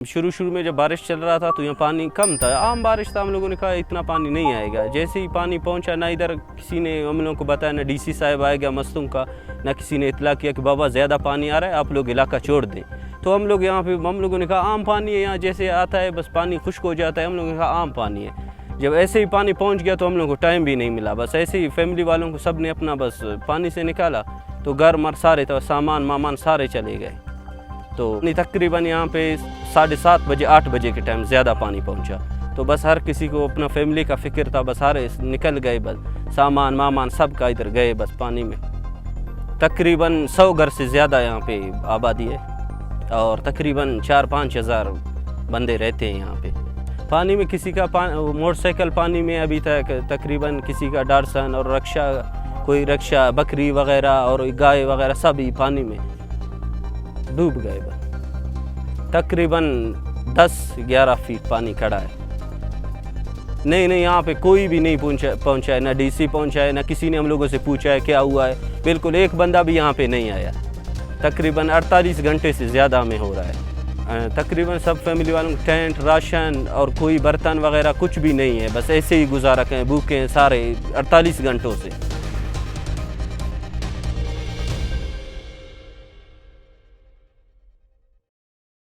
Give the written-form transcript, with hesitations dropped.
शुरू शुरू में जब बारिश चल रहा था तो यहाँ पानी कम था, आम बारिश था। हम लोगों ने कहा इतना पानी नहीं आएगा। जैसे ही पानी पहुँचा, ना इधर किसी ने हम लोगों को बताया, ना डीसी साहब आएगा मस्तूम का, ना किसी ने इतला किया कि बाबा ज़्यादा पानी आ रहा है, आप लोग इलाका छोड़ दें। तो हम लोग यहाँ पे हम लोगों ने कहा आम पानी है यहाँ, जैसे आता है बस पानी खुश्क हो जाता है। हम लोगों ने कहा आम पानी है। जब ऐसे ही पानी पहुँच गया तो हम लोगों को टाइम भी नहीं मिला, बस ऐसे ही फैमिली वालों को सब ने अपना बस पानी से निकाला तो घर मर सारे तो सामान मामान सारे चले गए। तो तकरीबन यहाँ पे 7:30 बजे 8 बजे के टाइम ज़्यादा पानी पहुँचा। तो बस हर किसी को अपना फैमिली का फ़िक्र था, बस सारे निकल गए, बस सामान मामान सब का इधर गए बस पानी में। तकरीबन 100 घर से ज़्यादा यहाँ पे आबादी है और तकरीबन 4-5 हज़ार बंदे रहते हैं यहाँ पे। पानी में किसी का मोटरसाइकिल पानी में अभी तक तकरीबन किसी का डारसन और रक्षा, कोई रक्षा बकरी वगैरह और गाय वगैरह सभी पानी में डूब गए। बस तकरीबन 10-11 फीट पानी खड़ा है। नहीं, यहाँ पे कोई भी नहीं पहुंचा है, ना डीसी पहुंचा है, ना किसी ने हम लोगों से पूछा है क्या हुआ है। बिल्कुल एक बंदा भी यहाँ पे नहीं आया। तकरीबन 48 घंटे से ज़्यादा में हो रहा है। तकरीबन सब फैमिली वालों को टेंट, राशन और कोई बर्तन वगैरह कुछ भी नहीं है, बस ऐसे ही गुजारा करें, भूखे हैं सारे 48 घंटों से।